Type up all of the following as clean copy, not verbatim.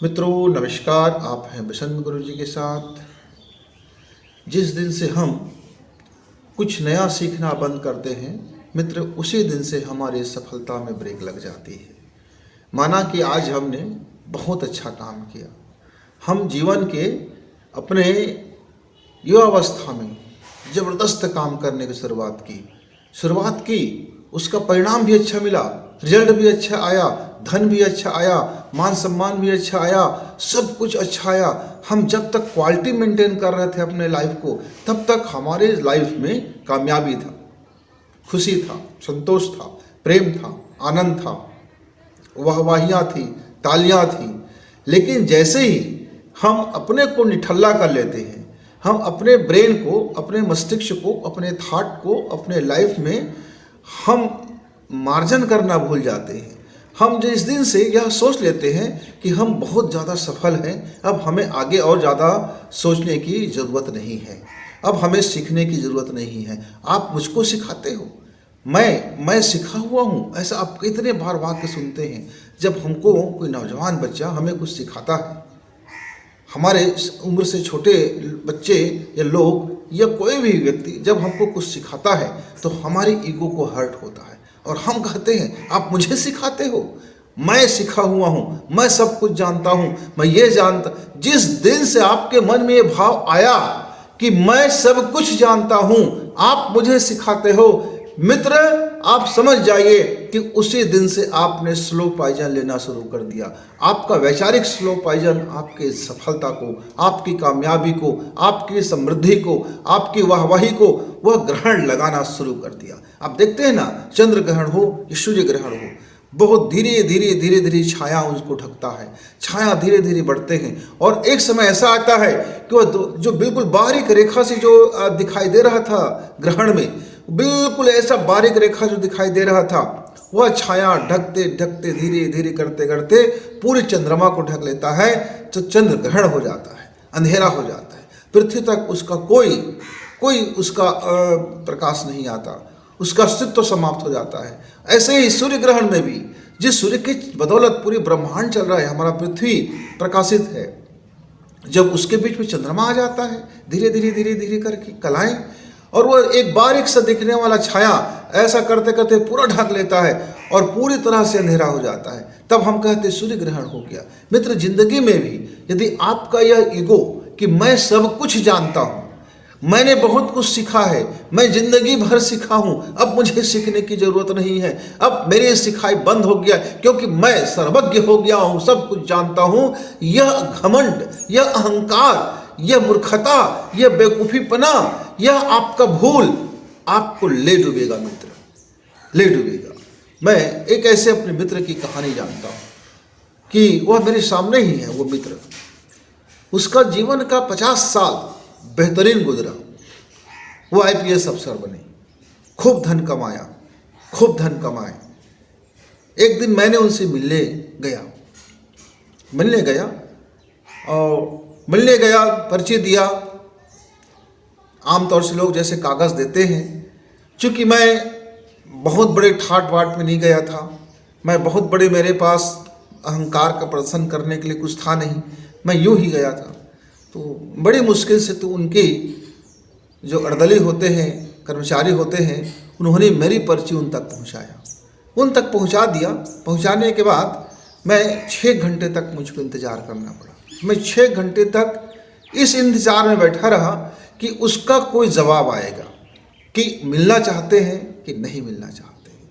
मित्रों नमस्कार। आप हैं बसंत गुरु जी के साथ। जिस दिन से हम कुछ नया सीखना बंद करते हैं मित्र, उसी दिन से हमारी सफलता में ब्रेक लग जाती है। माना कि आज हमने बहुत अच्छा काम किया, हम जीवन के अपने युवावस्था में ज़बरदस्त काम करने की शुरुआत की, उसका परिणाम भी अच्छा मिला, रिजल्ट भी अच्छा आया, धन भी अच्छा आया, मान सम्मान भी अच्छा आया, सब कुछ अच्छा आया। हम जब तक क्वालिटी मेंटेन कर रहे थे अपने लाइफ को, तब तक हमारे लाइफ में कामयाबी था, खुशी था, संतोष था, प्रेम था, आनंद था, वाहवाहियाँ थी, तालियाँ थी। लेकिन जैसे ही हम अपने को निठल्ला कर लेते हैं, हम अपने ब्रेन को, अपने मस्तिष्क को, अपने थॉट को, अपने लाइफ में हम मार्जन करना भूल जाते हैं। हम जिस दिन से यह सोच लेते हैं कि हम बहुत ज़्यादा सफल हैं, अब हमें आगे और ज़्यादा सोचने की ज़रूरत नहीं है, अब हमें सीखने की ज़रूरत नहीं है। आप मुझको सिखाते हो, मैं सिखा हुआ हूँ, ऐसा आप कितने बार वाक्य सुनते हैं। जब हमको कोई नौजवान बच्चा हमें कुछ सिखाता है, हमारे उम्र से छोटे बच्चे या लोग या कोई भी व्यक्ति जब हमको कुछ सिखाता है तो हमारी ईगो को हर्ट होता है और हम कहते हैं आप मुझे सिखाते हो, मैं सीखा हुआ हूँ, मैं सब कुछ जानता हूँ, मैं ये जानता। जिस दिन से आपके मन में ये भाव आया कि मैं सब कुछ जानता हूँ, आप मुझे सिखाते हो, मित्र आप समझ जाइए कि उसी दिन से आपने स्लो पॉइजन लेना शुरू कर दिया। आपका वैचारिक स्लो पॉइजन आपके सफलता को, आपकी कामयाबी को, आपकी समृद्धि को, आपकी वाहवाही को वह ग्रहण लगाना शुरू कर दिया। आप देखते हैं ना, चंद्र ग्रहण हो या सूर्य ग्रहण हो, बहुत धीरे धीरे छाया उसको ढकता है, छाया धीरे धीरे बढ़ते हैं और एक समय ऐसा आता है कि वह जो बिल्कुल बारीक रेखा से जो दिखाई दे रहा था ग्रहण में, बिल्कुल ऐसा बारीक रेखा जो दिखाई दे रहा था, वह छाया ढकते ढकते धीरे धीरे करते करते पूरे चंद्रमा को ढक लेता है, तो चंद्र ग्रहण हो जाता है, अंधेरा हो जाता है, पृथ्वी तक उसका कोई उसका प्रकाश नहीं आता, उसका अस्तित्व समाप्त हो जाता है। ऐसे ही सूर्य ग्रहण में भी, जिस सूर्य की बदौलत पूरी ब्रह्मांड चल रहा है, हमारा पृथ्वी प्रकाशित है, जब उसके बीच में चंद्रमा आ जाता है धीरे धीरे करके कलाएं, और वह एक बारीक सा दिखने वाला छाया ऐसा करते करते पूरा ढक लेता है और पूरी तरह से अंधेरा हो जाता है, तब हम कहते सूर्य ग्रहण हो गया। मित्र, जिंदगी में भी यदि आपका यह ईगो कि मैं सब कुछ जानता हूँ, मैंने बहुत कुछ सीखा है, मैं जिंदगी भर सीखा हूँ, अब मुझे सीखने की जरूरत नहीं है, अब मेरी सिखाई बंद हो गया क्योंकि मैं सर्वज्ञ हो गया हूँ, सब कुछ जानता हूँ, यह घमंड, यह अहंकार, यह मूर्खता, यह बेवकूफ़ीपना, यह आपका भूल आपको ले डूबेगा मित्र, ले डूबेगा। मैं एक ऐसे अपने मित्र की कहानी जानता हूँ कि वह मेरे सामने ही है। वो मित्र, उसका जीवन का 50 साल बेहतरीन गुजरा, वो IPS अफसर बने, खूब धन कमाए। एक दिन मैंने उनसे मिलने गया, परिचय दिया। आमतौर से लोग जैसे कागज़ देते हैं, चूँकि मैं बहुत बड़े ठाट बाट में नहीं गया था, मैं बहुत बड़े, मेरे पास अहंकार का प्रदर्शन करने के लिए कुछ था नहीं, मैं यूं ही गया था। तो बड़ी मुश्किल से तो उनके जो अर्दली होते हैं, कर्मचारी होते हैं, उन्होंने मेरी पर्ची उन तक पहुंचा दिया। पहुंचाने के बाद मैं 6 घंटे तक मुझको इंतज़ार करना पड़ा। मैं 6 घंटे तक इस इंतज़ार में बैठा रहा कि उसका कोई जवाब आएगा कि मिलना चाहते हैं कि नहीं मिलना चाहते हैं,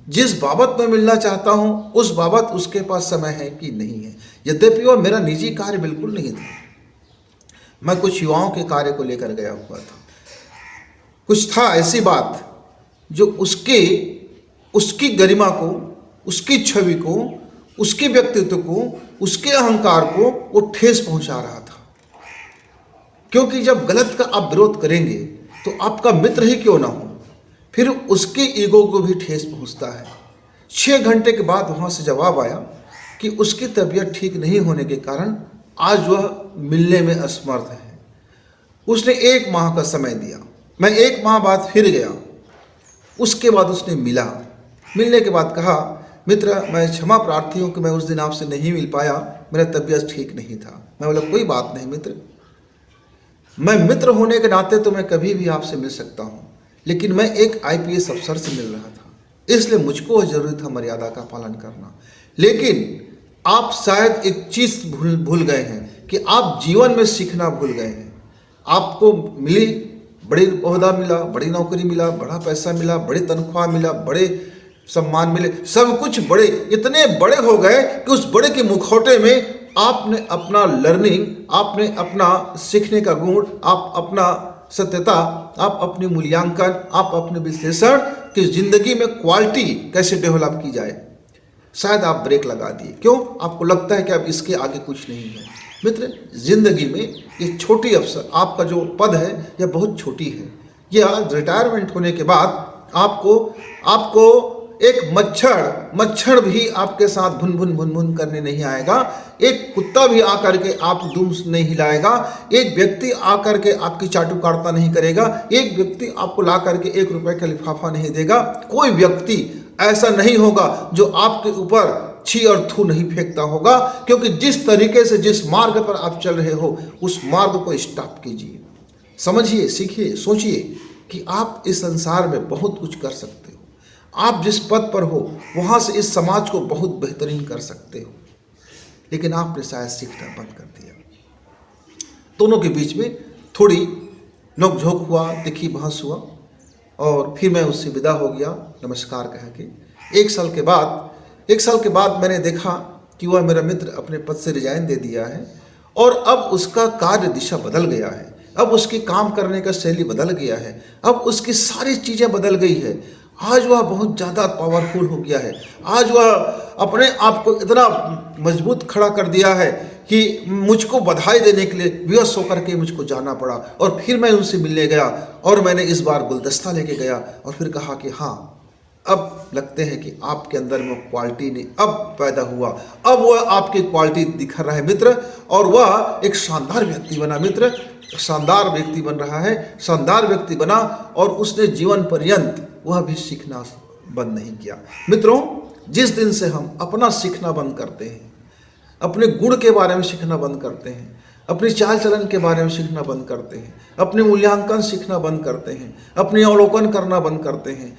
जिस बाबत मैं मिलना चाहता हूँ उस बाबत उसके पास समय है कि नहीं है। यद्यपि वह मेरा निजी कार्य बिल्कुल नहीं था, मैं कुछ युवाओं के कार्य को लेकर गया हुआ था। कुछ था ऐसी बात जो उसकी गरिमा को, उसकी छवि को, उसके व्यक्तित्व को, उसके अहंकार को वो ठेस पहुंचा रहा था। क्योंकि जब गलत का आप विरोध करेंगे तो आपका मित्र ही क्यों ना हो, फिर उसके ईगो को भी ठेस पहुंचता है। 6 घंटे के बाद वहाँ से जवाब आया कि उसकी तबीयत ठीक नहीं होने के कारण आज वह मिलने में असमर्थ है। उसने 1 माह का समय दिया, मैं 1 माह बाद फिर गया। उसके बाद उसने मिलने के बाद कहा, मित्र मैं क्षमा प्रार्थी हूँ कि मैं उस दिन आपसे नहीं मिल पाया, मेरा तबीयत ठीक नहीं था। मैं बोला कोई बात नहीं मित्र, मैं मित्र होने के नाते तो मैं कभी भी आपसे मिल सकता हूँ, लेकिन मैं एक IPS अफसर से मिल रहा था, इसलिए मुझको जरूरी था मर्यादा का पालन करना। लेकिन आप शायद एक चीज़ भूल गए हैं कि आप जीवन में सीखना भूल गए हैं। आपको मिली बड़ी ओहदा मिला, बड़ी नौकरी मिला, बड़ा पैसा मिला, बड़ी तनख्वाह मिला, बड़े सम्मान मिले, सब कुछ बड़े इतने बड़े हो गए कि उस बड़े के मुखौटे में आपने अपना लर्निंग, आपने अपना सीखने का गुण, आप अपना सत्यता, आप अपनी मूल्यांकन, आप अपने विश्लेषण कि जिंदगी में क्वालिटी कैसे डेवलप की जाए, शायद आप ब्रेक लगा दिए। क्यों? आपको लगता है कि अब इसके आगे कुछ नहीं है। मित्र, जिंदगी में ये छोटी अवसर, आपका जो पद है यह बहुत छोटी है। यह रिटायरमेंट होने के बाद आपको एक मच्छर भी आपके साथ भुन भुन करने नहीं आएगा, एक कुत्ता भी आकर के आप दुम नहीं हिलाएगा, एक व्यक्ति आकर के आपकी चाटुकारिता नहीं करेगा, एक व्यक्ति आपको ला करके 1 रुपए का लिफाफा नहीं देगा, कोई व्यक्ति ऐसा नहीं होगा जो आपके ऊपर छी और थू नहीं फेंकता होगा। क्योंकि जिस तरीके से, जिस मार्ग पर आप चल रहे हो, उस मार्ग को स्टॉप कीजिए, समझिए, सीखिए, सोचिए कि आप इस संसार में बहुत कुछ कर सकते हो। आप जिस पद पर हो वहाँ से इस समाज को बहुत बेहतरीन कर सकते हो, लेकिन आपने शायद सीखना बंद कर दिया। दोनों के बीच में थोड़ी नोकझोंक हुआ, तिखी बहस हुआ और फिर मैं उससे विदा हो गया नमस्कार कह के। 1 साल के बाद मैंने देखा कि वह मेरा मित्र अपने पद से रिजाइन दे दिया है और अब उसका कार्य दिशा बदल गया है, अब उसकी काम करने का शैली बदल गया है, अब उसकी सारी चीज़ें बदल गई है। आज वह बहुत ज़्यादा पावरफुल हो गया है। आज वह अपने आप को इतना मजबूत खड़ा कर दिया है कि मुझको बधाई देने के लिए विवश होकर के मुझको जाना पड़ा। और फिर मैं उनसे मिलने गया और मैंने इस बार गुलदस्ता लेके गया और फिर कहा कि हाँ, अब लगते हैं कि आपके अंदर में क्वालिटी ने अब पैदा हुआ, अब वह आपकी क्वालिटी दिखा रहा है मित्र, और वह एक शानदार व्यक्ति बना मित्र, शानदार व्यक्ति बन रहा है, शानदार व्यक्ति बना और उसने जीवन पर्यंत वह भी सीखना बंद नहीं किया। मित्रों, जिस दिन से हम अपना सीखना बंद करते हैं, अपने गुण के बारे में सीखना बंद करते हैं, अपनी चाल चलन के बारे में सीखना बंद करते हैं, अपने मूल्यांकन सीखना बंद करते हैं, अपनी अवलोकन करना बंद करते हैं,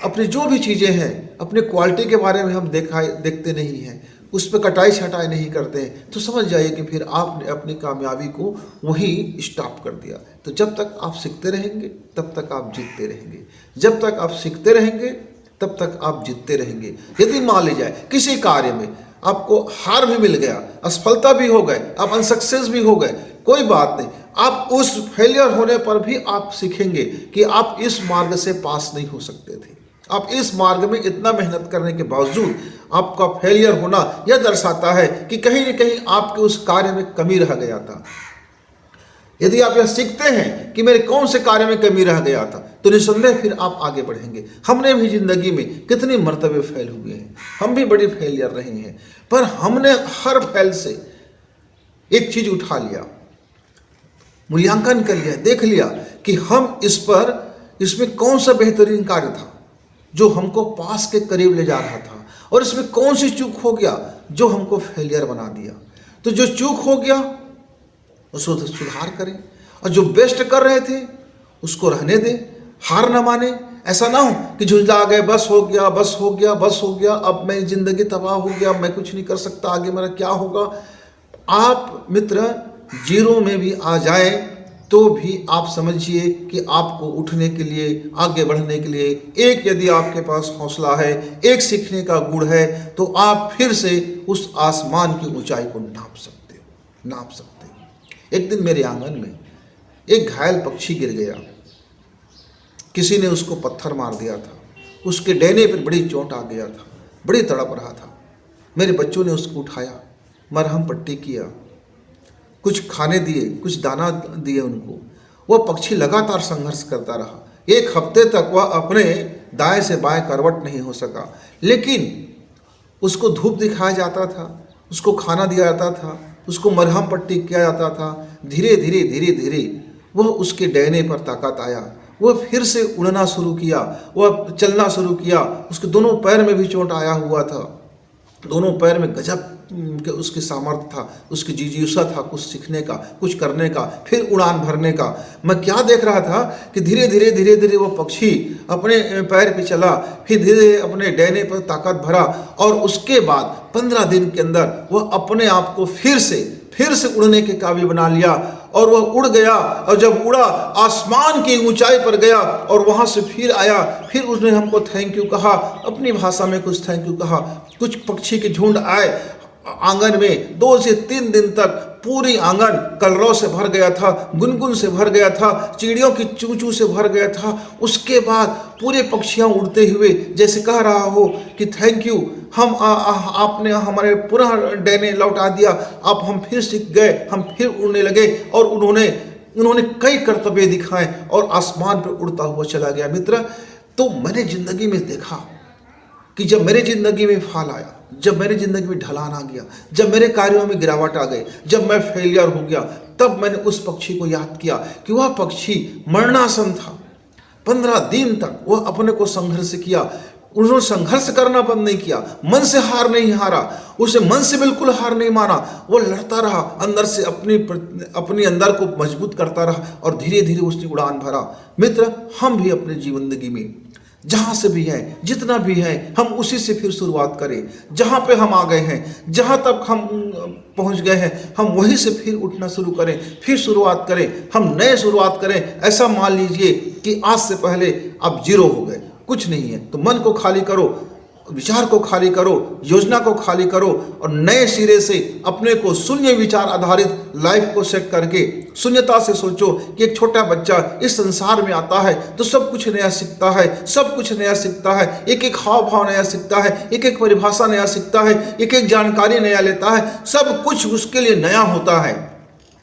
अपनी जो भी चीज़ें हैं, अपनी क्वालिटी के बारे में हम देखते नहीं हैं, उस पर कटाई छटाई नहीं करते हैं, तो समझ जाइए कि फिर आपने अपनी कामयाबी को वहीं स्टॉप कर दिया। तो जब तक आप सीखते रहेंगे तब तक आप जीतते रहेंगे, जब तक आप सीखते रहेंगे तब तक आप जीतते रहेंगे। यदि मान लीजिए किसी कार्य में आपको हार भी मिल गया, असफलता भी हो गए, आप अनसक्सेस भी हो गए, कोई बात नहीं, आप उस फेलियर होने पर भी आप सीखेंगे कि आप इस मार्ग से पास नहीं हो सकते थे। आप इस मार्ग में इतना मेहनत करने के बावजूद आपका फेलियर होना यह दर्शाता है कि कहीं न कहीं आपके उस कार्य में कमी रह गया था। यदि आप यह सीखते हैं कि मेरे कौन से कार्य में कमी रह गया था, तो निसंदेह फिर आप आगे बढ़ेंगे। हमने भी जिंदगी में कितनी मर्तबे फेल हुए हैं, हम भी बड़ी फेलियर रहे हैं, पर हमने हर फेल से एक चीज उठा लिया, मूल्यांकन कर लिया, देख लिया कि हम इसमें कौन सा बेहतरीन कार्य था जो हमको पास के करीब ले जा रहा था, और इसमें कौन सी चूक हो गया जो हमको फेलियर बना दिया। तो जो चूक हो गया उसको सुधार करें, और जो बेस्ट कर रहे थे उसको रहने दें, हार न माने। ऐसा ना हो कि झुंझला गए, बस हो गया, बस हो गया, बस हो गया, अब मैं जिंदगी तबाह हो गया, मैं कुछ नहीं कर सकता, आगे मेरा क्या होगा। आप मित्र जीरो में भी आ जाए तो भी आप समझिए कि आपको उठने के लिए, आगे बढ़ने के लिए, एक यदि आपके पास हौसला है, एक सीखने का गुण है, तो आप फिर से उस आसमान की ऊंचाई को नाप सकते हो। एक दिन मेरे आंगन में एक घायल पक्षी गिर गया, किसी ने उसको पत्थर मार दिया था, उसके डैने पर बड़ी चोट आ गया था, बड़ी तड़प रहा था। मेरे बच्चों ने उसको उठाया, मरहम पट्टी किया, कुछ खाने दिए, कुछ दाना दिए उनको। वह पक्षी लगातार संघर्ष करता रहा। 1 हफ्ते तक वह अपने दाएं से बाएं करवट नहीं हो सका, लेकिन उसको धूप दिखाया जाता था, उसको खाना दिया जाता था, उसको मरहम पट्टी किया जाता था। धीरे धीरे वह उसके डैने पर ताकत आया, वह फिर से उड़ना शुरू किया, वह चलना शुरू किया। उसके दोनों पैर में भी चोट आया हुआ था। दोनों पैर में गजब के उसकी सामर्थ्य था, उसकी जिज्ञासा था कुछ सीखने का, कुछ करने का, फिर उड़ान भरने का। मैं क्या देख रहा था कि धीरे धीरे वो पक्षी अपने पैर पे चला, फिर धीरे धीरे अपने डैने पर ताकत भरा, और उसके बाद 15 दिन के अंदर वह अपने आप को फिर से उड़ने के काबिल बना लिया, और वह उड़ गया। और जब उड़ा, आसमान की ऊंचाई पर गया, और वहां से फिर आया, फिर उसने हमको थैंक यू कहा, अपनी भाषा में कुछ थैंक यू कहा। कुछ पक्षी के झुंड आए आंगन में, 2 से 3 दिन तक पूरी आंगन कलरव से भर गया था, गुनगुन से भर गया था, चिड़ियों की चू चू से भर गया था। उसके बाद पूरे पक्षियां उड़ते हुए जैसे कह रहा हो कि थैंक यू, हम आपने हमारे पुनः डैने लौटा दिया, अब हम फिर सीख गए, हम फिर उड़ने लगे। और उन्होंने कई कर्तव्य दिखाए और आसमान पर उड़ता हुआ चला गया। मित्र, तो मैंने जिंदगी में देखा कि जब मेरे जिंदगी में फाल आया, जब मेरी जिंदगी में ढलान आ गया, जब मेरे कार्यों में गिरावट आ गई, जब मैं फेलियर हो गया, तब मैंने उस पक्षी को याद किया कि वह पक्षी मरणासन था। 15 दिन तक वह अपने को संघर्ष किया। उन्होंने संघर्ष करना बंद नहीं किया, मन से हार नहीं हारा, उसे मन से बिल्कुल हार नहीं माना। वो लड़ता रहा, अंदर से अपनी अंदर को मजबूत करता रहा, और धीरे धीरे उसने उड़ान भरा। मित्र, हम भी अपने जिंदगी में जहाँ से भी हैं, जितना भी है, हम उसी से फिर शुरुआत करें। जहाँ पे हम आ गए हैं, जहाँ तक हम पहुँच गए हैं, हम वहीं से फिर उठना शुरू करें, फिर शुरुआत करें, हम नए शुरुआत करें। ऐसा मान लीजिए कि आज से पहले आप 0 हो गए, कुछ नहीं है, तो मन को खाली करो, विचार को खाली करो, योजना को खाली करो, और नए सिरे से अपने को शून्य विचार आधारित लाइफ को सेट करके शून्यता से सोचो कि एक छोटा बच्चा इस संसार में आता है तो सब कुछ नया सीखता है, सब कुछ नया सीखता है, एक एक हाव भाव नया सीखता है, एक एक परिभाषा नया सीखता है, एक एक जानकारी नया लेता है, सब कुछ उसके लिए नया होता है।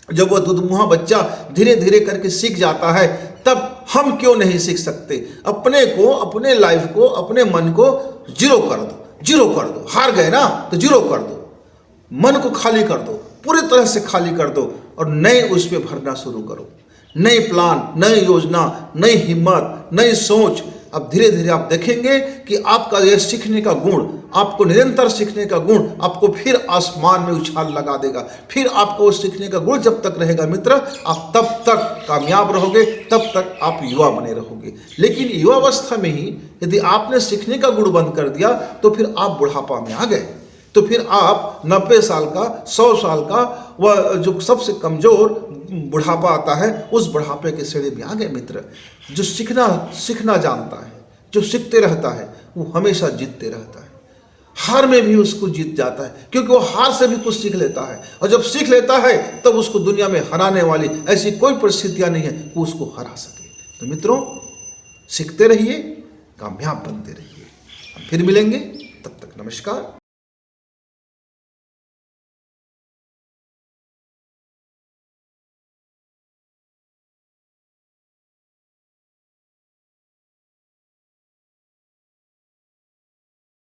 जब वह दुधमुहा बच्चा धीरे धीरे करके सीख जाता है, तब हम क्यों नहीं सीख सकते? अपने को, अपने लाइफ को, अपने मन को 0 कर दो। हार गए ना तो 0 कर दो, मन को खाली कर दो, पूरी तरह से खाली कर दो, और नए उस पे भरना शुरू करो। नए प्लान, नई योजना, नई हिम्मत, नई सोच। अब धीरे धीरे आप देखेंगे कि आपका यह सीखने का गुण, आपको निरंतर सीखने का गुण आपको फिर आसमान में उछाल लगा देगा। फिर आपको उस सीखने का गुण जब तक रहेगा मित्र, आप तब तक कामयाब रहोगे, तब तक आप युवा बने रहोगे। लेकिन युवावस्था में ही यदि आपने सीखने का गुण बंद कर दिया, तो फिर आप बुढ़ापा में आ गए, तो फिर आप 90 साल का, 100 साल का, वह जो सबसे कमजोर बुढ़ापा आता है, उस बुढ़ापे के सीढ़ी में आ गए। मित्र, जो सीखना जानता है, जो सीखते रहता है, वो हमेशा जीतते रहता है। हार में भी उसको जीत जाता है, क्योंकि वो हार से भी कुछ सीख लेता है, और जब सीख लेता है तब उसको दुनिया में हराने वाली ऐसी कोई परिस्थितियां नहीं है वो उसको हरा सके। तो मित्रों, सीखते रहिए, कामयाब बनते रहिए। हम फिर मिलेंगे, तब तक नमस्कार।